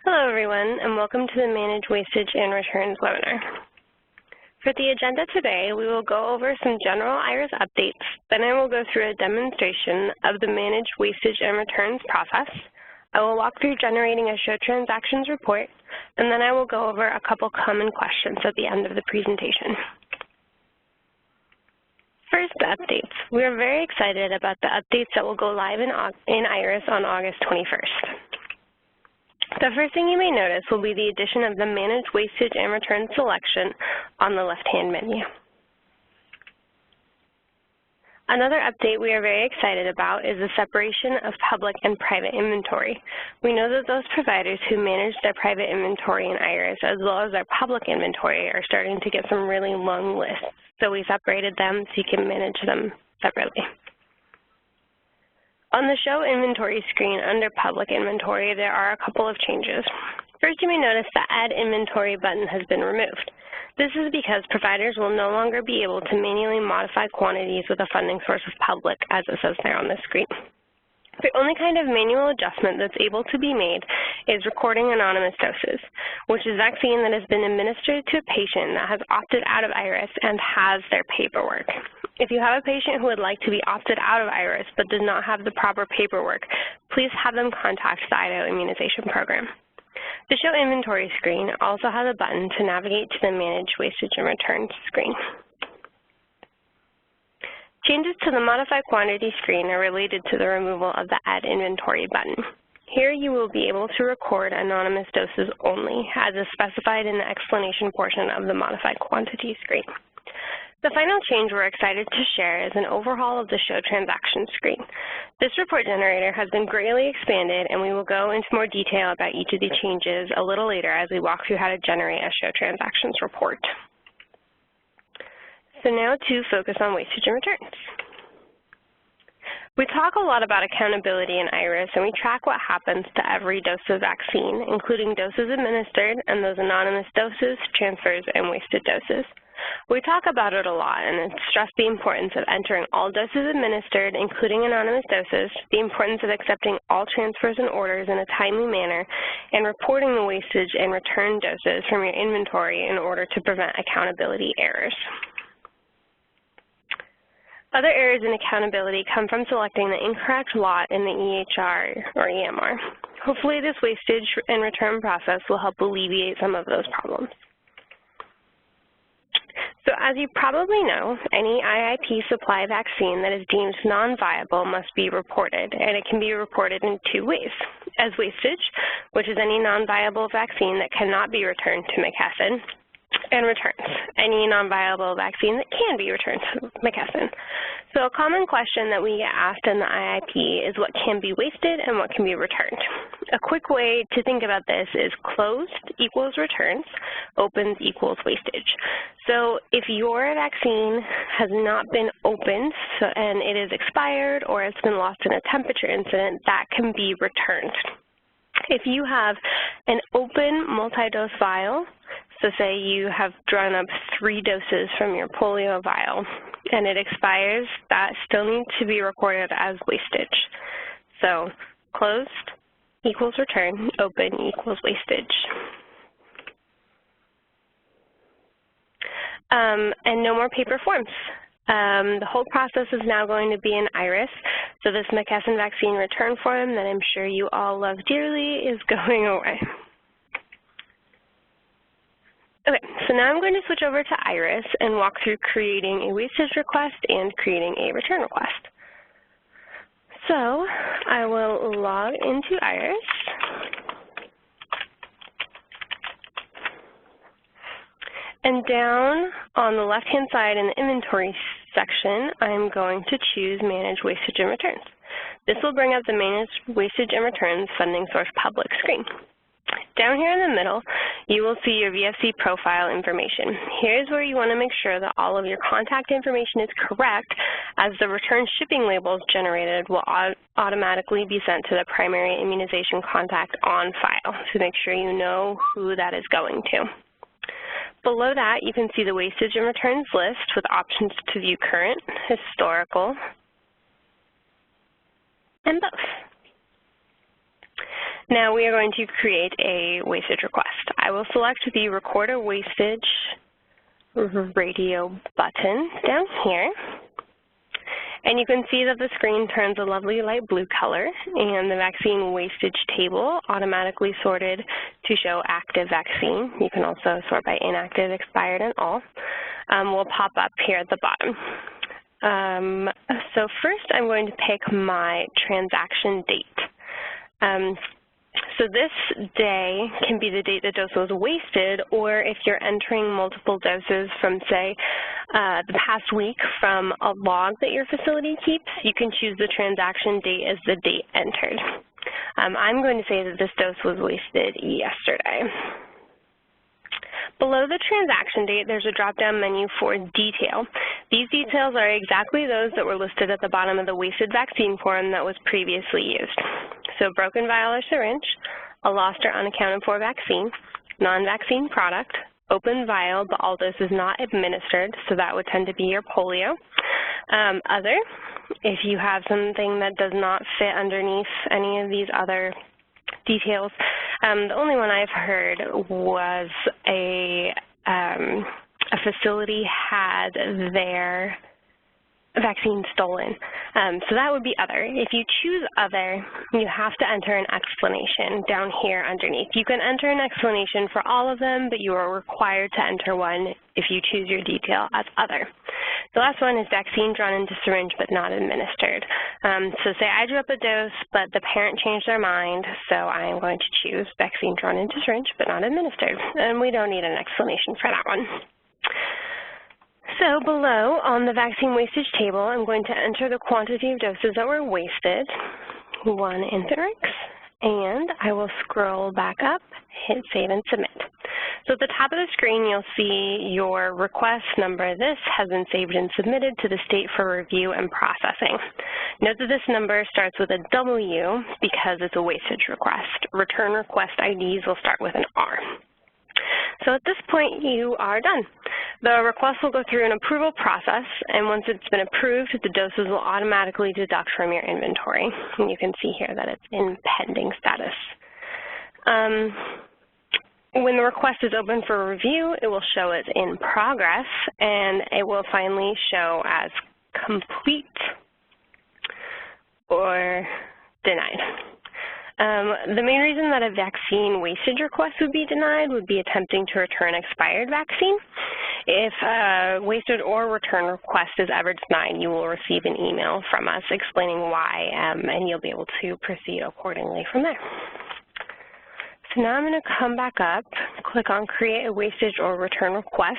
Hello, everyone, and welcome to the Manage Wastage and Returns webinar. For the agenda today, we will go over some general IRIS updates, then I will go through a demonstration of the Manage Wastage and Returns process. I will walk through generating a show transactions report, and then I will go over a couple common questions at the end of the presentation. First, updates. We are very excited about the updates that will go live in IRIS on August 21st. The first thing you may notice will be the addition of the Manage Wastage and Return selection on the left-hand menu. Another update we are very excited about is the separation of public and private inventory. We know that those providers who manage their private inventory in IRIS as well as their public inventory are starting to get some really long lists, so we separated them so you can manage them separately. On the Show Inventory screen under Public Inventory, there are a couple of changes. First, you may notice the Add Inventory button has been removed. This is because providers will no longer be able to manually modify quantities with a funding source of public, as it says there on the screen. The only kind of manual adjustment that's able to be made is recording anonymous doses, which is vaccine that has been administered to a patient that has opted out of IRIS and has their paperwork. If you have a patient who would like to be opted out of IRIS but does not have the proper paperwork, please have them contact the Idaho immunization program. The Show Inventory screen also has a button to navigate to the Manage Wastage and Returns screen. Changes to the Modify Quantity screen are related to the removal of the Add Inventory button. Here you will be able to record anonymous doses only, as is specified in the explanation portion of the Modify Quantity screen. The final change we're excited to share is an overhaul of the Show Transactions screen. This report generator has been greatly expanded, and we will go into more detail about each of the changes a little later as we walk through how to generate a Show Transactions report. So now to focus on wastage and returns. We talk a lot about accountability in IRIS, and we track what happens to every dose of vaccine, including doses administered and those anonymous doses, transfers, and wasted doses. We talk about it a lot and stress the importance of entering all doses administered, including anonymous doses, the importance of accepting all transfers and orders in a timely manner, and reporting the wastage and return doses from your inventory in order to prevent accountability errors. Other errors in accountability come from selecting the incorrect lot in the EHR or EMR. Hopefully this wastage and return process will help alleviate some of those problems. So as you probably know, any IIP supply vaccine that is deemed non-viable must be reported, and it can be reported in two ways. As wastage, which is any non-viable vaccine that cannot be returned to McKesson, and returns, any non-viable vaccine that can be returned to McKesson. So a common question that we get asked in the IIP is what can be wasted and what can be returned. A quick way to think about this is closed equals returns, opens equals wastage. So if your vaccine has not been opened and it is expired or it's been lost in a temperature incident, that can be returned. If you have an open multi-dose vial, so say you have drawn up 3 doses from your polio vial and it expires, that still needs to be recorded as wastage. So closed equals return, open equals wastage. And no more paper forms. The whole process is now going to be in IRIS, so this McKesson vaccine return form that I'm sure you all love dearly is going away. Okay, so now I'm going to switch over to IRIS and walk through creating a wastage request and creating a return request. So I will log into IRIS. And down on the left-hand side in the inventory section, I'm going to choose Manage Wastage and Returns. This will bring up the Manage Wastage and Returns Funding Source Public screen. Down here in the middle, you will see your VFC profile information. Here's where you want to make sure that all of your contact information is correct, as the return shipping labels generated will automatically be sent to the primary immunization contact on file, so make sure you know who that is going to. Below that, you can see the wastage and returns list with options to view current, historical, and both. Now we are going to create a wastage request. I will select the Record a Wastage radio button down here. And you can see that the screen turns a lovely light blue color, and the vaccine wastage table automatically sorted to show active vaccine. You can also sort by inactive, expired, and all. Will pop up here at the bottom. So first I'm going to pick my transaction date. So this day can be the date the dose was wasted, or if you're entering multiple doses from, say, the past week from a log that your facility keeps, you can choose the transaction date as the date entered. I'm going to say that this dose was wasted yesterday. Below the transaction date, there's a drop-down menu for detail. These details are exactly those that were listed at the bottom of the wasted vaccine form that was previously used. So broken vial or syringe, a lost or unaccounted for vaccine, non-vaccine product, open vial but all doses not administered, so that would tend to be your polio. Other, if you have something that does not fit underneath any of these other details. The only one I've heard was a facility had their vaccine stolen. So that would be other. If you choose other, you have to enter an explanation down here underneath. You can enter an explanation for all of them, but you are required to enter one if you choose your detail as other. The last one is vaccine drawn into syringe but not administered. So say I drew up a dose, but the parent changed their mind, so I am going to choose vaccine drawn into syringe but not administered. And we don't need an explanation for that one. So below on the vaccine wastage table, I'm going to enter the quantity of doses that were wasted, 1 infant Rx, and I will scroll back up, hit Save and Submit. So at the top of the screen, you'll see your request number. This has been saved and submitted to the state for review and processing. Note that this number starts with a W because it's a wastage request. Return request IDs will start with an R. So at this point, you are done. The request will go through an approval process, and once it's been approved, the doses will automatically deduct from your inventory. And you can see here that it's in pending status. When the request is open for review, it will show as in progress, and it will finally show as complete or denied. The main reason that a vaccine wastage request would be denied would be attempting to return expired vaccine. If a wasted or return request is ever denied, you will receive an email from us explaining why, and you'll be able to proceed accordingly from there. So now I'm going to come back up, click on Create a Wastage or Return Request,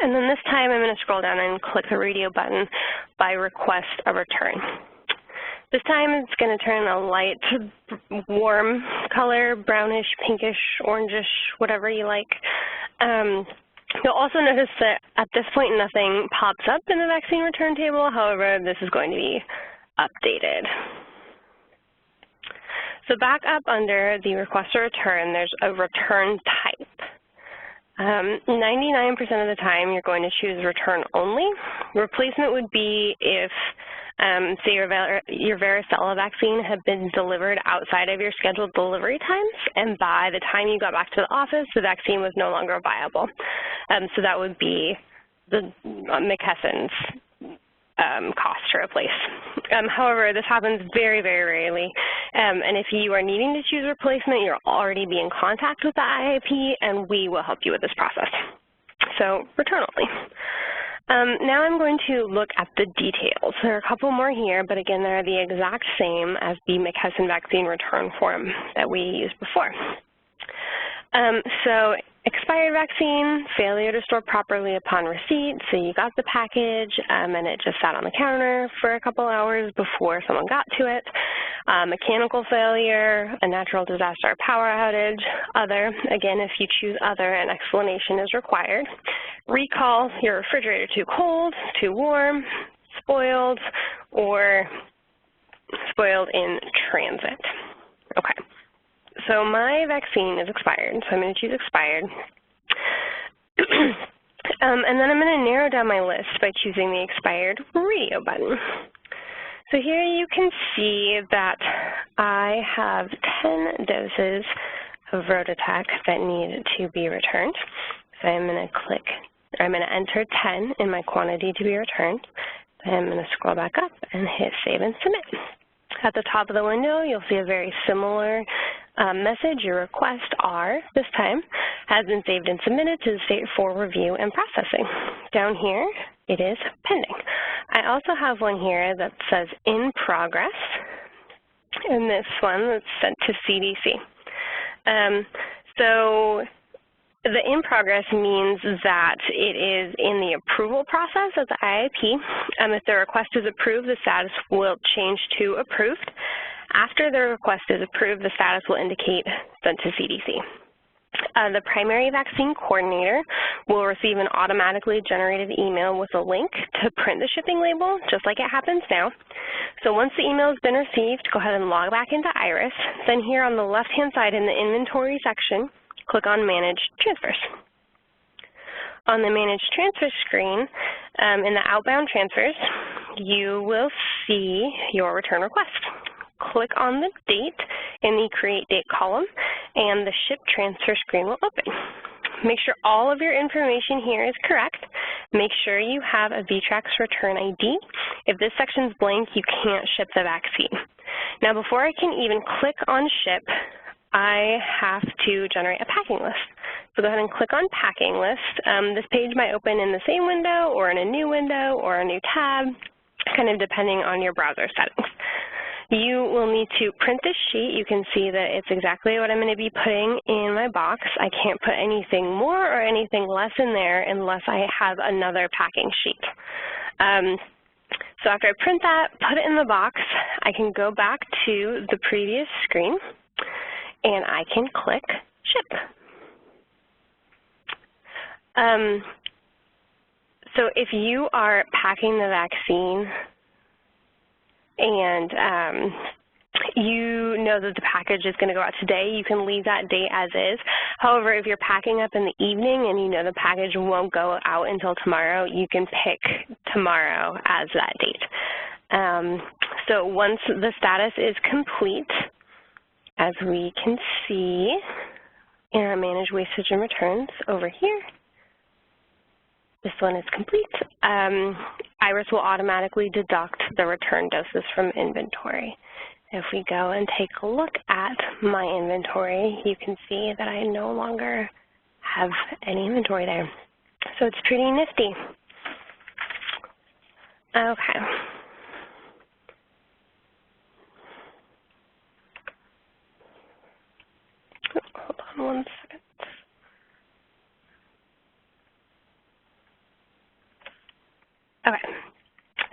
and then this time I'm going to scroll down and click the radio button by Request a Return. This time it's going to turn a light, warm color, brownish, pinkish, orangish, whatever you like. You'll also notice that at this point nothing pops up in the vaccine return table. However, this is going to be updated. So back up under the request or return, there's a return type. 99% of the time you're going to choose return only. Replacement would be if say your varicella vaccine had been delivered outside of your scheduled delivery times, and by the time you got back to the office, the vaccine was no longer viable. So that would be the McKesson's cost to replace. However, this happens very, very rarely, and if you are needing to choose replacement, you'll already be in contact with the IIP, and we will help you with this process. So return only. Now I'm going to look at the details. There are a couple more here, but again, they're the exact same as the McKesson vaccine return form that we used before. So expired vaccine, failure to store properly upon receipt. So you got the package and it just sat on the counter for a couple hours before someone got to it. Mechanical failure, a natural disaster or power outage. Other, again, if you choose other, an explanation is required. Recall, your refrigerator too cold, too warm, spoiled, or spoiled in transit. Okay. So my vaccine is expired, so I'm going to choose expired. And then I'm going to narrow down my list by choosing the expired radio button. So here you can see that I have 10 doses of Rotatak that need to be returned. So I'm going to enter 10 in my quantity to be returned. Then I'm going to scroll back up and hit Save and Submit. At the top of the window, you'll see a very similar message. Your request R, this time, has been saved and submitted to the state for review and processing. Down here, it is pending. I also have one here that says in progress, and this one that's sent to CDC. So the in progress means that it is in the approval process of the IIP. If the request is approved, the status will change to approved. After the request is approved, the status will indicate sent to CDC. The primary vaccine coordinator will receive an automatically generated email with a link to print the shipping label, just like it happens now. So once the email has been received, go ahead and log back into IRIS. Then here on the left-hand side in the inventory section, click on Manage Transfers. On the Manage Transfer screen, in the outbound transfers, you will see your return request. Click on the date in the Create Date column, and the Ship Transfer screen will open. Make sure all of your information here is correct. Make sure you have a VTRAX return ID. If this section's blank, you can't ship the vaccine. Now, before I can even click on Ship, I have to generate a packing list. So go ahead and click on Packing List. This page might open in the same window or in a new window or a new tab, kind of depending on your browser settings. You will need to print this sheet. You can see that it's exactly what I'm going to be putting in my box. I can't put anything more or anything less in there unless I have another packing sheet. So after I print that, put it in the box, I can go back to the previous screen and I can click Ship. So if you are packing the vaccine and you know that the package is going to go out today, you can leave that date as is. However, if you're packing up in the evening and you know the package won't go out until tomorrow, you can pick tomorrow as that date. So once the status is complete, as we can see in our Manage Wastage and Returns over here, this one is complete. IRIS will automatically deduct the return doses from inventory. If we go and take a look at my inventory, you can see that I no longer have any inventory there. So it's pretty nifty. Okay. Hold on one second. Okay,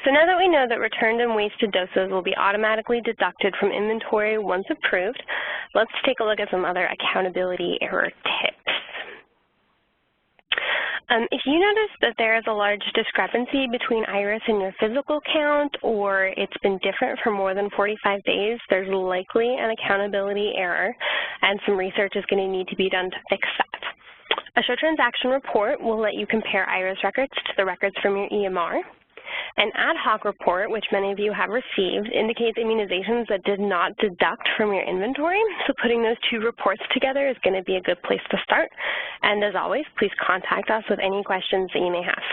so now that we know that returned and wasted doses will be automatically deducted from inventory once approved, let's take a look at some other accountability error tips. If you notice that there is a large discrepancy between IRIS and your physical count, or it's been different for more than 45 days, there's likely an accountability error, and some research is going to need to be done to fix that. A show transaction report will let you compare IRIS records to the records from your EMR. An ad hoc report, which many of you have received, indicates immunizations that did not deduct from your inventory. So putting those two reports together is going to be a good place to start. And as always, please contact us with any questions that you may have.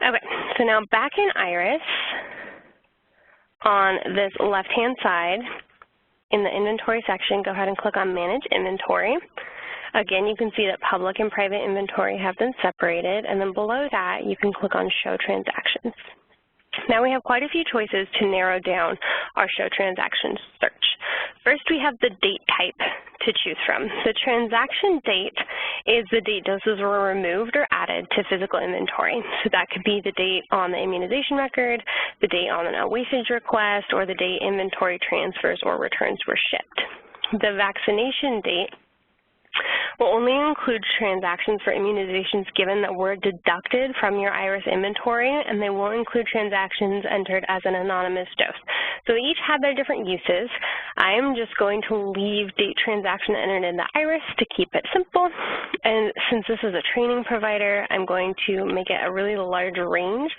Okay, so now back in IRIS, on this left-hand side, in the inventory section, go ahead and click on Manage Inventory. Again, you can see that public and private inventory have been separated, and then below that, you can click on Show Transactions. Now we have quite a few choices to narrow down our Show Transactions search. First, we have the date type to choose from. The transaction date is the date doses were removed or added to physical inventory. So that could be the date on the immunization record, the date on a wastage request, or the date inventory transfers or returns were shipped. The vaccination date will only include transactions for immunizations given that were deducted from your IRIS inventory, and they won't include transactions entered as an anonymous dose. So they each have their different uses. I am just going to leave date transaction entered in the IRIS to keep it simple, and since this is a training provider, I'm going to make it a really large range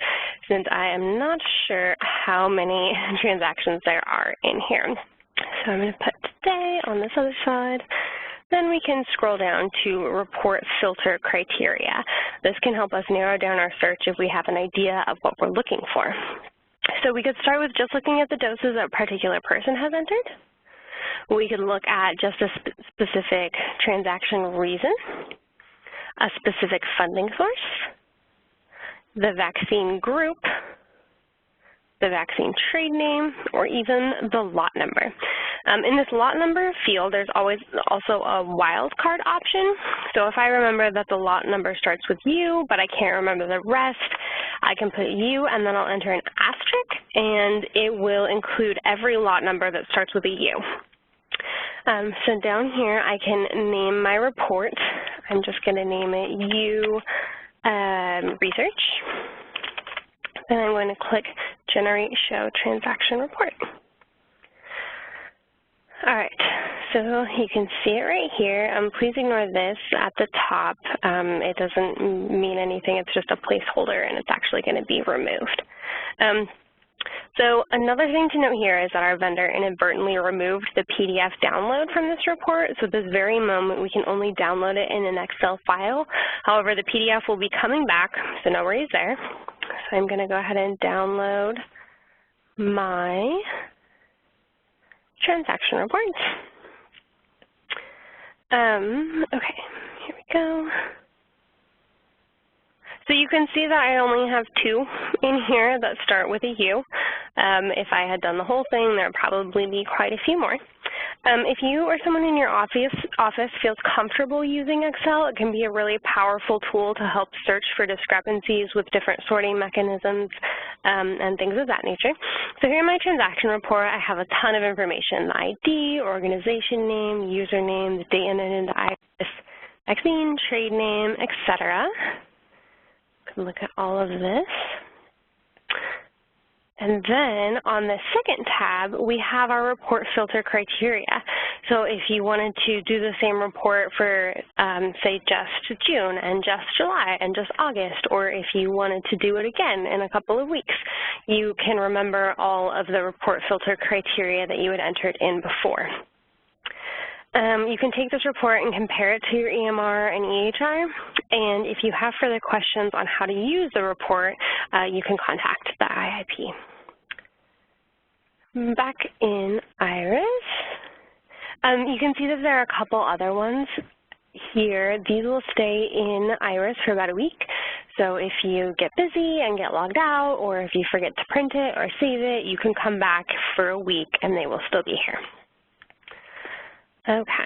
since I am not sure how many transactions there are in here. So I'm going to put today on this other side. Then we can scroll down to report filter criteria. This can help us narrow down our search if we have an idea of what we're looking for. So we could start with just looking at the doses that a particular person has entered. We could look at just a specific transaction reason, a specific funding source, the vaccine group, the vaccine trade name, or even the lot number. In this lot number field, there's always also a wildcard option. So if I remember that the lot number starts with U, but I can't remember the rest, I can put U and then I'll enter an asterisk, and it will include every lot number that starts with a U. So down here, I can name my report. I'm just going to name it U Research. Then I'm going to click Generate Show Transaction Report. All right, so you can see it right here. Please ignore this at the top. It doesn't mean anything. It's just a placeholder, and it's actually going to be removed. So another thing to note here is that our vendor inadvertently removed the PDF download from this report. So at this very moment, we can only download it in an Excel file. However, the PDF will be coming back, so no worries there. So I'm going to go ahead and download my transaction report. Okay, here we go. So you can see that I only have 2 in here that start with a U. If I had done the whole thing, there would probably be quite a few more. If you or someone in your office feels comfortable using Excel, it can be a really powerful tool to help search for discrepancies with different sorting mechanisms and things of that nature. So here in my transaction report, I have a ton of information: the ID, organization name, username, the date entered into IRIS, vaccine, trade name, etc. Look at all of this. And then on the second tab, we have our report filter criteria. So if you wanted to do the same report for, say, just June and just July and just August, or if you wanted to do it again in a couple of weeks, you can remember all of the report filter criteria that you had entered in before. You can take this report and compare it to your EMR and EHR, and if you have further questions on how to use the report, you can contact the IIP. Back in IRIS, you can see that there are a couple other ones here. These will stay in IRIS for about a week, so if you get busy and get logged out, or if you forget to print it or save it, you can come back for a week and they will still be here. Okay.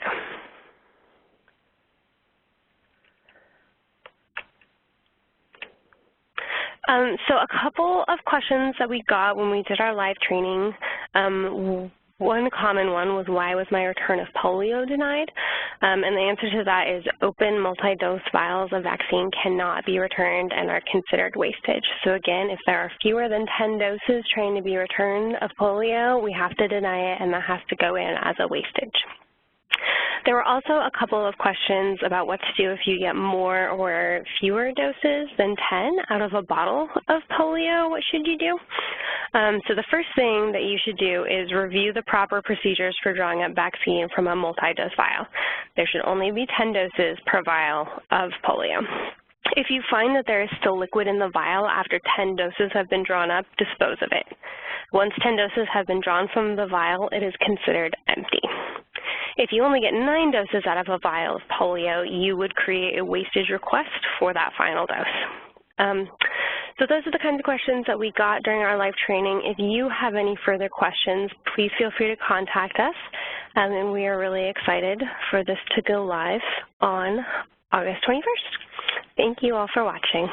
So a couple of questions that we got when we did our live training. One common one was, why was my return of polio denied? And the answer to that is open multi-dose vials of vaccine cannot be returned and are considered wastage. So again, if there are fewer than 10 doses trying to be returned of polio, we have to deny it, and that has to go in as a wastage. There were also a couple of questions about what to do if you get more or fewer doses than 10 out of a bottle of polio. What should you do? So the first thing that you should do is review the proper procedures for drawing up vaccine from a multi-dose vial. There should only be 10 doses per vial of polio. If you find that there is still liquid in the vial after 10 doses have been drawn up, dispose of it. Once 10 doses have been drawn from the vial, it is considered empty. If you only get 9 doses out of a vial of polio, you would create a wastage request for that final dose. So those are the kinds of questions that we got during our live training. If you have any further questions, please feel free to contact us. And we are really excited for this to go live on August 21st. Thank you all for watching.